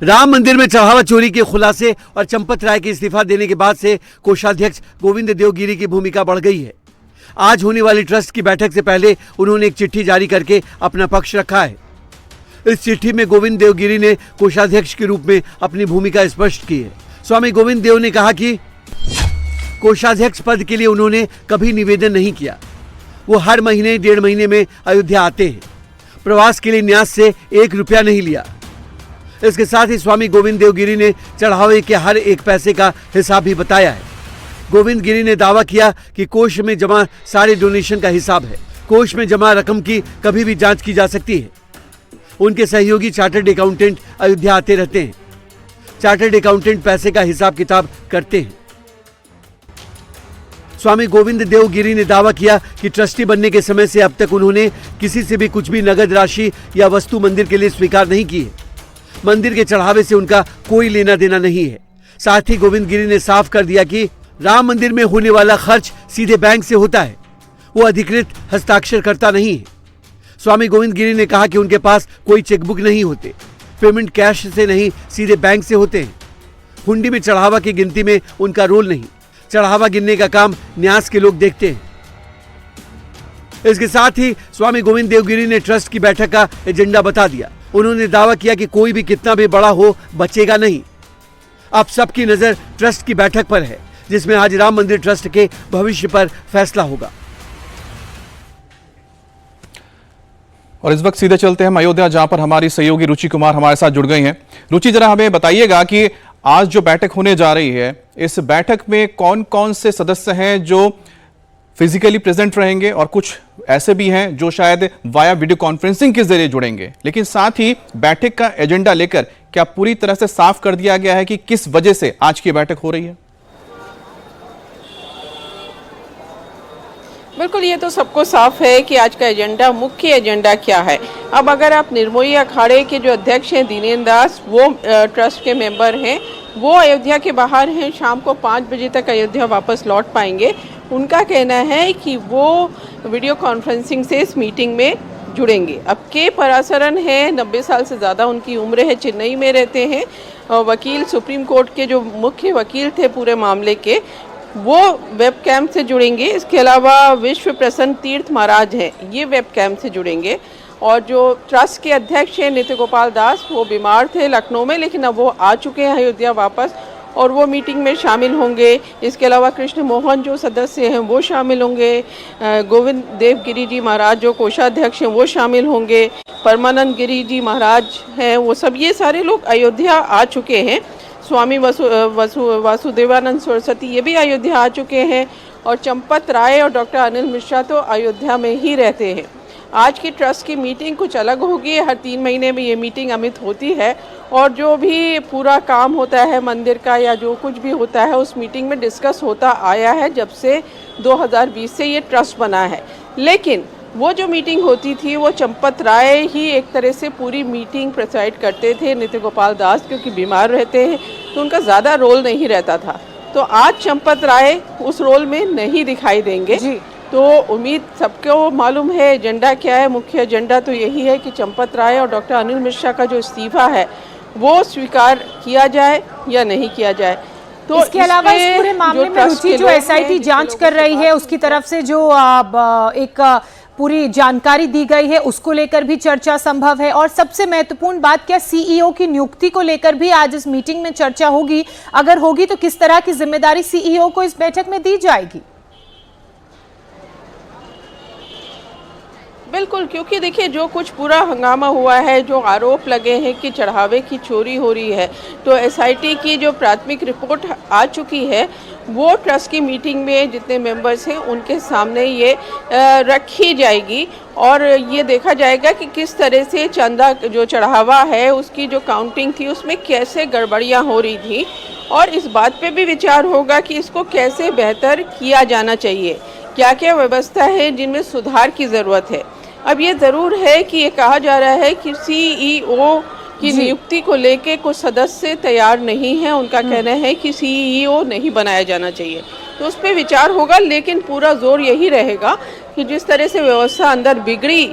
राम मंदिर में चढ़ावा चोरी के खुलासे और चंपत राय के इस्तीफा देने के बाद से कोषाध्यक्ष गोविंद देवगिरी की भूमिका बढ़ गई है। आज होने वाली ट्रस्ट की बैठक से पहले उन्होंने एक चिट्ठी जारी करके अपना पक्ष रखा है। इस चिट्ठी में गोविंद देवगिरी ने कोषाध्यक्ष के रूप में अपनी भूमिका स्पष्ट की है। स्वामी गोविंद देव ने कहा कि कोषाध्यक्ष पद के लिए उन्होंने कभी निवेदन नहीं किया। वो हर महीने 1.5 महीने में अयोध्या आते हैं। प्रवास के लिए न्यास से 1 रुपया नहीं लिया। इसके साथ ही स्वामी गोविंद देवगिरी ने चढ़ावे के हर एक पैसे का हिसाब भी बताया है। गोविंद गिरी ने दावा किया कि कोष में जमा सारे डोनेशन का हिसाब है। कोष में जमा रकम की कभी भी जांच की जा सकती है। उनके सहयोगी चार्टर्ड अकाउंटेंट अयोध्या आते रहते हैं। चार्टर्ड अकाउंटेंट पैसे का हिसाब किताब करते हैं। स्वामी गोविंद देवगिरी ने दावा किया कि ट्रस्टी बनने के समय से अब तक उन्होंने किसी से भी कुछ भी नगद राशि या वस्तु मंदिर के लिए स्वीकार नहीं की है। मंदिर के चढ़ावे से उनका कोई लेना देना नहीं है। साथ ही गोविंद गिरी ने साफ कर दिया कि राम मंदिर में होने वाला खर्च सीधे बैंक से होता है। वो अधिकृत हस्ताक्षरकर्ता नहीं है। स्वामी गोविंद गिरी ने कहा कि उनके पास कोई चेकबुक नहीं होते। पेमेंट कैश से नहीं, सीधे बैंक से होते हैं। हुंडी में चढ़ावा की गिनती में उनका रोल नहीं। चढ़ावा गिनने का काम न्यास के लोग देखते हैं। इसके साथ ही स्वामी गोविंद देवगिरी ने ट्रस्ट की बैठक का एजेंडा बता दिया। उन्होंने दावा किया कि कोई भी कितना भी बड़ा हो बचेगा नहीं। अब सबकी नजर ट्रस्ट की बैठक पर है, जिसमें आज राम मंदिर ट्रस्ट के भविष्य पर फैसला होगा। और इस वक्त सीधे चलते हैं अयोध्या, जहां पर हमारी सहयोगी रुचि कुमार हमारे साथ जुड़ गई हैं। रुचि, जरा हमें बताइएगा कि आज जो बैठक होने जा रही है, इस बैठक में कौन कौन से सदस्य हैं जो फिजिकली प्रेजेंट रहेंगे और कुछ ऐसे भी हैं जो शायद वाया वीडियो कॉन्फ्रेंसिंग के जरिए जुड़ेंगे। लेकिन साथ ही बैठक का एजेंडा लेकर क्या पूरी तरह से साफ कर दिया गया है कि किस वजह से आज की बैठक हो रही है? बिल्कुल, ये तो सबको साफ है कि आज का एजेंडा, मुख्य एजेंडा क्या है। अब अगर आप निर्मोही अखाड़े के जो अध्यक्ष हैं दीनेन्द्र दास, वो ट्रस्ट के मेंबर हैं, वो अयोध्या के बाहर हैं। शाम को 5 बजे तक अयोध्या वापस लौट पाएंगे। उनका कहना है कि वो वीडियो कॉन्फ्रेंसिंग से इस मीटिंग में जुड़ेंगे। अब के पराशरन है, 90 साल से ज़्यादा उनकी उम्र है, चेन्नई में रहते हैं। वकील, सुप्रीम कोर्ट के जो मुख्य वकील थे पूरे मामले के, वो वेब कैम से जुड़ेंगे। इसके अलावा विश्व प्रसन्न तीर्थ महाराज हैं, ये वेब कैम से जुड़ेंगे। और जो ट्रस्ट के अध्यक्ष हैं नित्य गोपाल दास, वो बीमार थे लखनऊ में, लेकिन अब वो आ चुके हैं अयोध्या वापस और वो मीटिंग में शामिल होंगे। इसके अलावा कृष्ण मोहन जो सदस्य हैं वो शामिल होंगे। गोविंद देवगिरी जी महाराज जो कोषाध्यक्ष हैं वो शामिल होंगे। परमानंद गिरी जी महाराज हैं, वो सब ये सारे लोग अयोध्या आ चुके हैं। स्वामी वासुदेवानंद सरस्वती ये भी अयोध्या आ चुके हैं। और चंपत राय और डॉक्टर अनिल मिश्रा तो अयोध्या में ही रहते हैं। आज की ट्रस्ट की मीटिंग कुछ अलग होगी। हर 3 महीने में ये मीटिंग अमित होती है और जो भी पूरा काम होता है मंदिर का या जो कुछ भी होता है उस मीटिंग में डिस्कस होता आया है जब से 2020 से ये ट्रस्ट बना है। लेकिन वो जो मीटिंग होती थी वो चंपत राय ही एक तरह से पूरी मीटिंग प्रेसाइड करते थे। नित्य गोपाल दास क्योंकि बीमार रहते हैं तो उनका ज़्यादा रोल नहीं रहता था। तो आज चंपत राय उस रोल में नहीं दिखाई देंगे जी। तो उम्मीद सबको मालूम है एजेंडा क्या है। मुख्य एजेंडा तो यही है कि चंपत राय और डॉक्टर अनिल मिश्रा का जो इस्तीफा है वो स्वीकार किया जाए या नहीं किया जाए। तो इसके अलावा इस पूरे मामले में रुचि जो एसआईटी जांच कर रही है उसकी तरफ से जो एक पूरी जानकारी दी गई है उसको लेकर भी चर्चा संभव है। और सबसे महत्वपूर्ण बात, क्या सीईओ की नियुक्ति को लेकर भी आज इस मीटिंग में चर्चा होगी? अगर होगी तो किस तरह की जिम्मेदारी सीईओ को इस बैठक में दी जाएगी? बिल्कुल, क्योंकि देखिए जो कुछ पूरा हंगामा हुआ है, जो आरोप लगे हैं कि चढ़ावे की चोरी हो रही है, तो एसआईटी की जो प्राथमिक रिपोर्ट आ चुकी है वो ट्रस्ट की मीटिंग में जितने मेंबर्स हैं उनके सामने ये रखी जाएगी और ये देखा जाएगा कि किस तरह से चंदा जो चढ़ावा है उसकी जो काउंटिंग थी उसमें कैसे गड़बड़ियाँ हो रही थी। और इस बात पे भी विचार होगा कि इसको कैसे बेहतर किया जाना चाहिए, क्या क्या व्यवस्था है जिनमें सुधार की ज़रूरत है। अब ये ज़रूर है कि ये कहा जा रहा है कि सीईओ की नियुक्ति को लेके कुछ सदस्य तैयार नहीं हैं। उनका कहना है कि सीईओ नहीं बनाया जाना चाहिए, तो उस पर विचार होगा। लेकिन पूरा जोर यही रहेगा कि जिस तरह से व्यवस्था अंदर बिगड़ी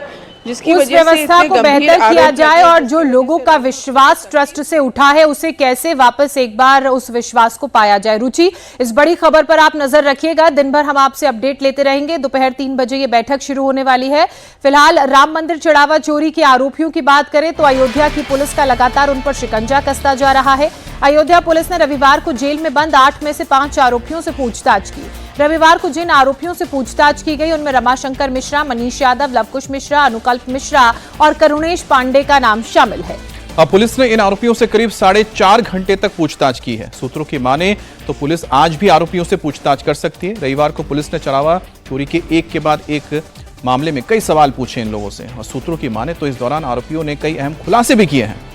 जिसकी उस वजह से व्यवस्था इतने को गंभीर बेहतर किया आरोप जाए लगे। और जो लोगों का विश्वास ट्रस्ट से उठा है उसे कैसे वापस एक बार उस विश्वास को पाया जाए। रुचि, इस बड़ी खबर पर आप नजर रखिएगा, दिन भर हम आपसे अपडेट लेते रहेंगे। दोपहर 3 बजे ये बैठक शुरू होने वाली है। फिलहाल राम मंदिर चढ़ावा चोरी के आरोपियों की बात करें तो अयोध्या की पुलिस का लगातार उन पर शिकंजा कसता जा रहा है। अयोध्या पुलिस ने रविवार को जेल में बंद 8 में से 5 आरोपियों से पूछताछ की। रविवार को जिन आरोपियों से पूछताछ की गई उनमें रमाशंकर मिश्रा, मनीष यादव, लवकुश मिश्रा, अनुकल्प मिश्रा और करुणेश पांडे का नाम शामिल है। अब पुलिस ने इन आरोपियों से करीब 4.5 घंटे तक पूछताछ की है। सूत्रों की माने तो पुलिस आज भी आरोपियों से पूछताछ कर सकती है। रविवार को पुलिस ने चढ़ावा चोरी के एक के बाद एक मामले में कई सवाल पूछे इन लोगों से और सूत्रों की माने तो इस दौरान आरोपियों ने कई अहम खुलासे भी किए हैं।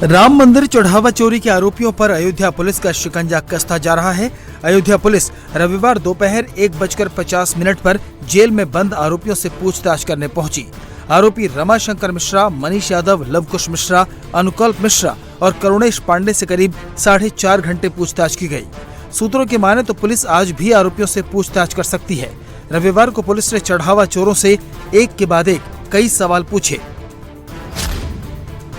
राम मंदिर चढ़ावा चोरी के आरोपियों पर अयोध्या पुलिस का शिकंजा कसता जा रहा है। अयोध्या पुलिस रविवार दोपहर 1:50 पर जेल में बंद आरोपियों से पूछताछ करने पहुंची। आरोपी रमाशंकर मिश्रा, मनीष यादव, लवकुश मिश्रा, अनुकल्प मिश्रा और करुणेश पांडे से करीब 4.5 घंटे पूछताछ की गई। सूत्रों की माने तो पुलिस आज भी आरोपियों से पूछताछ कर सकती है। रविवार को पुलिस ने चढ़ावा चोरों से एक के बाद एक कई सवाल पूछे।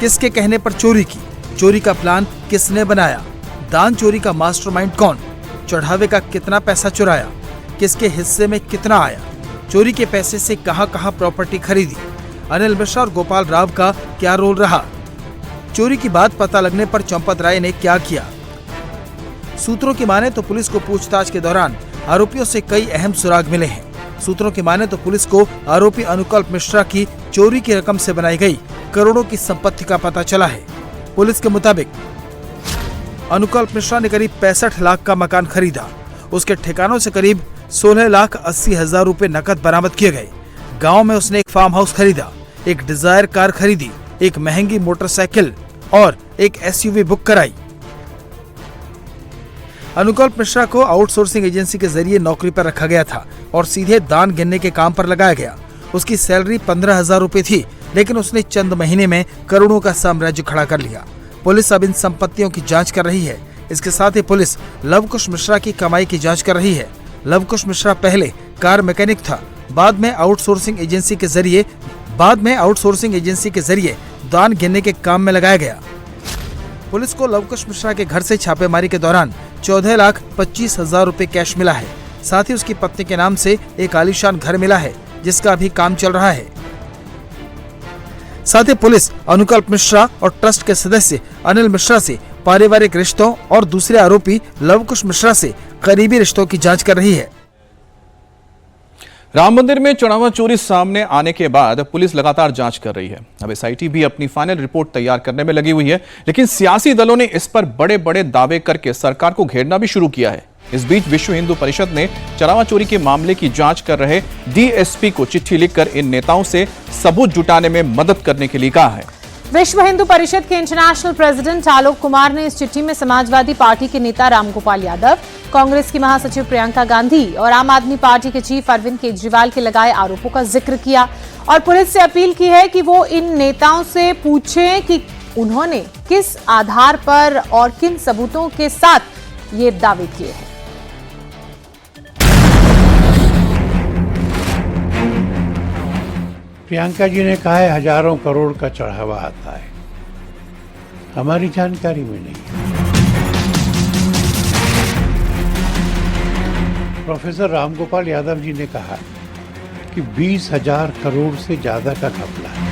किसके कहने पर चोरी की? चोरी का प्लान किसने बनाया? दान चोरी का मास्टरमाइंड कौन? चढ़ावे का कितना पैसा चुराया? किसके हिस्से में कितना आया? चोरी के पैसे से कहां-कहां प्रॉपर्टी खरीदी? अनिल मिश्रा और गोपाल राव का क्या रोल रहा? चोरी की बात पता लगने पर चंपत राय ने क्या किया? सूत्रों की माने तो पुलिस को पूछताछ के दौरान आरोपियों से कई अहम सुराग मिले हैं। सूत्रों की माने तो पुलिस को आरोपी अनुकल्प मिश्रा की चोरी की रकम से बनाई गई करोड़ों की संपत्ति का पता चला है। पुलिस के मुताबिक अनुकल्प मिश्रा ने करीब 65 लाख का मकान खरीदा। उसके ठिकानों से करीब 16,80,000 रुपए नकद बरामद किए गए। गांव में उसने एक फार्म हाउस खरीदा, एक डिजायर कार खरीदी, एक महंगी मोटरसाइकिल और एक SUV बुक कराई। अनुकल्प मिश्रा को आउटसोर्सिंग एजेंसी के जरिए नौकरी पर रखा गया था और सीधे दान गिनने के काम पर लगाया गया। उसकी सैलरी 15,000 रुपए थी, लेकिन उसने चंद महीने में करोड़ों का साम्राज्य खड़ा कर लिया। पुलिस अब इन संपत्तियों की जांच कर रही है। इसके साथ ही पुलिस लवकुश मिश्रा की कमाई की जांच कर रही है। लवकुश मिश्रा पहले कार मैकेनिक था, बाद में आउटसोर्सिंग एजेंसी के जरिए दान गिनने के काम में लगाया गया। पुलिस को लवकुश मिश्रा के घर से छापेमारी के दौरान 14,25,000 रुपए कैश मिला है। साथ ही उसकी पत्नी के नाम से एक आलीशान घर मिला है, जिसका अभी काम चल रहा है। साथ ही पुलिस अनुकल्प मिश्रा और ट्रस्ट के सदस्य अनिल मिश्रा से पारिवारिक रिश्तों और दूसरे आरोपी लवकुश मिश्रा से करीबी रिश्तों की जांच कर रही है। राम मंदिर में चढ़ावा चोरी सामने आने के बाद पुलिस लगातार जांच कर रही है। अब SIT भी अपनी फाइनल रिपोर्ट तैयार करने में लगी हुई है, लेकिन सियासी दलों ने इस पर बड़े बड़े दावे करके सरकार को घेरना भी शुरू किया है। इस बीच विश्व हिंदू परिषद ने चढ़ावा चोरी के मामले की जांच कर रहे DSP को चिट्ठी लिखकर इन नेताओं से सबूत जुटाने में मदद करने के लिए कहा है। विश्व हिंदू परिषद के इंटरनेशनल प्रेसिडेंट आलोक कुमार ने इस चिट्ठी में समाजवादी पार्टी के नेता रामगोपाल यादव, कांग्रेस की महासचिव प्रियंका गांधी और आम आदमी पार्टी के चीफ अरविंद केजरीवाल के लगाए आरोपों का जिक्र किया और पुलिस से अपील की है कि वो इन नेताओं से पूछें कि उन्होंने किस आधार पर और किन सबूतों के साथ ये दावे किए हैं। प्रियंका जी ने कहा है हजारों करोड़ का चढ़ावा आता है, हमारी जानकारी में नहीं है। प्रोफेसर रामगोपाल यादव जी ने कहा कि 20,000 करोड़ से ज्यादा का घपला है।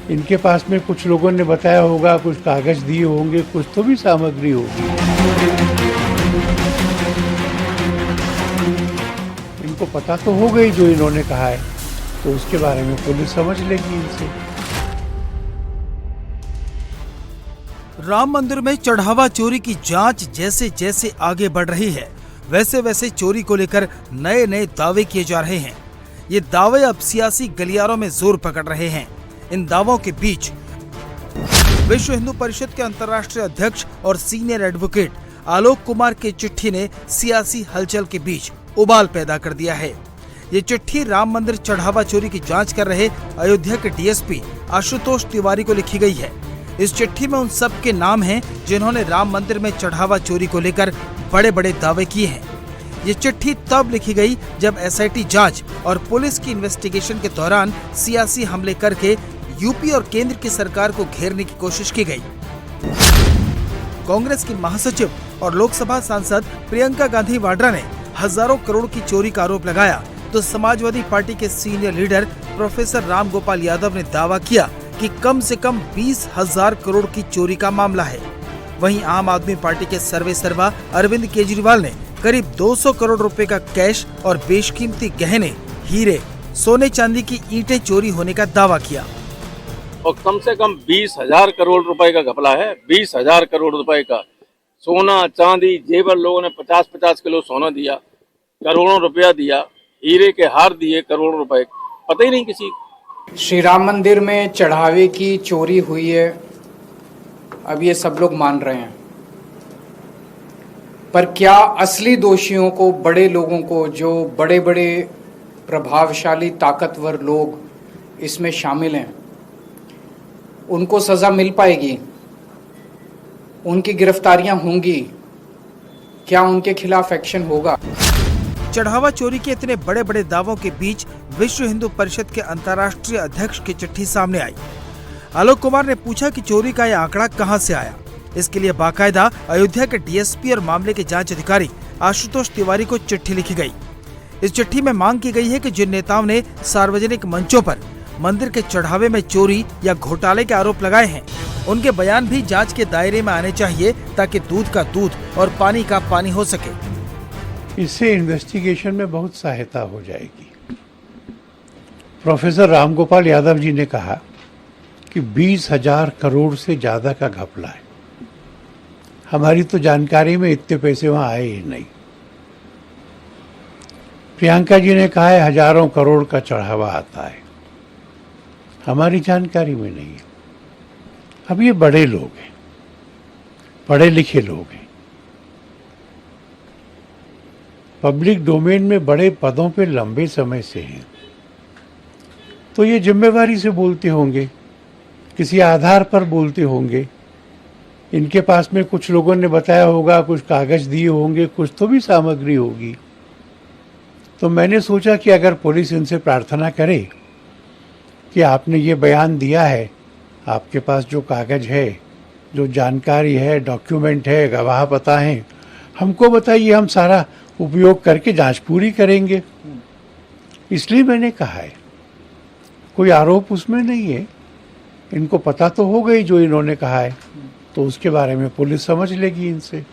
इनके पास में कुछ लोगों ने बताया होगा, कुछ कागज दिए होंगे, कुछ तो भी सामग्री होगी। इनको पता तो हो गई जो इन्होंने कहा है, तो उसके बारे में पुलिस समझ लेगी इनसे। राम मंदिर में चढ़ावा चोरी की जांच जैसे जैसे आगे बढ़ रही है, वैसे वैसे चोरी को लेकर नए नए दावे किए जा रहे हैं। ये दावे अब सियासी गलियारों में जोर पकड़ रहे हैं। इन दावों के बीच विश्व हिंदू परिषद के अंतर्राष्ट्रीय अध्यक्ष और सीनियर एडवोकेट आलोक कुमार की चिट्ठी ने सियासी हलचल के बीच उबाल पैदा कर दिया है। ये चिट्ठी राम मंदिर चढ़ावा चोरी की जांच कर रहे अयोध्या के DSP आशुतोष तिवारी को लिखी गई है। इस चिट्ठी में उन सब के नाम हैं जिन्होंने राम मंदिर में चढ़ावा चोरी को लेकर बड़े बड़े दावे किए हैं। ये चिट्ठी तब लिखी गई जब एसआईटी जांच और पुलिस की इन्वेस्टिगेशन के दौरान सियासी हमले करके यूपी और केंद्र की सरकार को घेरने की कोशिश की गई। कांग्रेस की महासचिव और लोकसभा सांसद प्रियंका गांधी वाड्रा ने हजारों करोड़ की चोरी का आरोप लगाया, तो समाजवादी पार्टी के senior leader professor Ram Gopal Yadav ने दावा किया कि कम से कम 20,000 करोड़ की चोरी का मामला है। वहीं आम आदमी पार्टी के सर्वेसर्वा अरविंद केजरीवाल ने करीब 200 करोड़ रुपए का कैश और बेशकीमती गहने, हीरे, सोने चांदी की ईंटें चोरी होने का दावा किया। और कम से कम 20,000 करोड़ रुपए का घपला है। 20,000 करोड़ रुपए का सोना चांदी जेवर, लोगों ने 50-50 किलो सोना दिया, करोड़ों रुपया दिया, हीरे के हार दिए करोड़ों रुपए, पता ही नहीं किसी। श्री राम मंदिर में चढ़ावे की चोरी हुई है, अब ये सब लोग मान रहे हैं, पर क्या असली दोषियों को, बड़े लोगों को, जो बड़े बड़े प्रभावशाली ताकतवर लोग इसमें शामिल हैं, उनको सजा मिल पाएगी? उनकी गिरफ्तारियां होंगी? क्या उनके खिलाफ एक्शन होगा? चढ़ावा चोरी के इतने बड़े बड़े दावों के बीच विश्व हिंदू परिषद के अंतर्राष्ट्रीय अध्यक्ष की चिट्ठी सामने आई। आलोक कुमार ने पूछा कि चोरी का यह आंकड़ा कहां से आया। इसके लिए बाकायदा अयोध्या के डीएसपी और मामले के जांच अधिकारी आशुतोष तिवारी को चिट्ठी लिखी गई। इस चिट्ठी में मांग की गई है कि जिन नेताओं ने सार्वजनिक मंचों पर मंदिर के चढ़ावे में चोरी या घोटाले के आरोप लगाए हैं, उनके बयान भी जांच के दायरे में आने चाहिए, ताकि दूध का दूध और पानी का पानी हो सके। इससे इन्वेस्टिगेशन में बहुत सहायता हो जाएगी। प्रोफेसर रामगोपाल यादव जी ने कहा कि 20,000 करोड़ से ज्यादा का घपला है। हमारी तो जानकारी में इतने पैसे वहां आए ही नहीं। प्रियंका जी ने कहा है हजारों करोड़ का चढ़ावा आता है, हमारी जानकारी में नहीं है। अब ये बड़े लोग हैं, पढ़े लिखे लोग हैं, पब्लिक डोमेन में बड़े पदों पे लंबे समय से हैं, तो ये जिम्मेवारी से बोलते होंगे, किसी आधार पर बोलते होंगे। इनके पास में कुछ लोगों ने बताया होगा, कुछ कागज दिए होंगे, कुछ तो भी सामग्री होगी। तो मैंने सोचा कि अगर पुलिस इनसे प्रार्थना करे कि आपने ये बयान दिया है, आपके पास जो कागज है, जो जानकारी है, डॉक्यूमेंट है, गवाह पता है, हमको बताइए, हम सारा उपयोग करके जांच पूरी करेंगे। इसलिए मैंने कहा है, कोई आरोप उसमें नहीं है। इनको पता तो हो गई जो इन्होंने कहा है, तो उसके बारे में पुलिस समझ लेगी इनसे।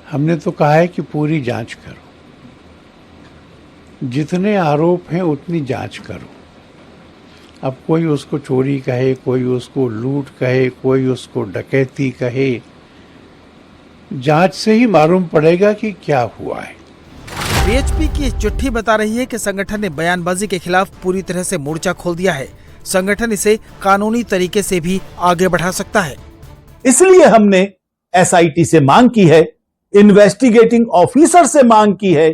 हमने तो कहा है कि पूरी जांच करो, जितने आरोप हैं उतनी जांच करो। अब कोई उसको चोरी कहे, कोई उसको लूट कहे, कोई उसको डकैती कहे, जांच से ही मालूम पड़ेगा कि क्या हुआ है। बीएचपी की चिट्ठी बता रही है कि संगठन ने बयानबाजी के खिलाफ पूरी तरह से मोर्चा खोल दिया है। संगठन इसे कानूनी तरीके से भी आगे बढ़ा सकता है। इसलिए हमने एसआईटी से मांग की है, इन्वेस्टिगेटिंग ऑफिसर से मांग की है,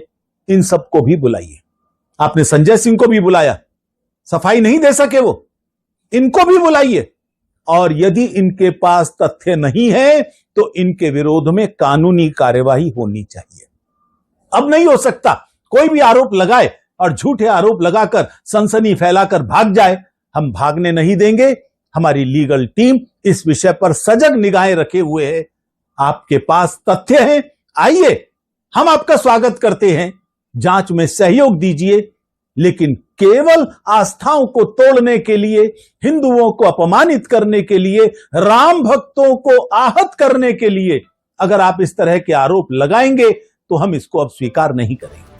इन सबको भी बुलाइए। आपने संजय सिंह को भी बुलाया, सफाई नहीं दे सके वो, इनको भी बुलाइए। और यदि इनके पास तथ्य नहीं है तो इनके विरोध में कानूनी कार्यवाही होनी चाहिए। अब नहीं हो सकता कोई भी आरोप लगाए और झूठे आरोप लगाकर सनसनी फैलाकर भाग जाए। हम भागने नहीं देंगे। हमारी लीगल टीम इस विषय पर सजग निगाहें रखे हुए है। आपके पास तथ्य हैं, आइए, हम आपका स्वागत करते हैं। जांच में सहयोग दीजिए, लेकिन केवल आस्थाओं को तोड़ने के लिए, हिंदुओं को अपमानित करने के लिए, राम भक्तों को आहत करने के लिए अगर आप इस तरह के आरोप लगाएंगे तो हम इसको अब स्वीकार नहीं करेंगे।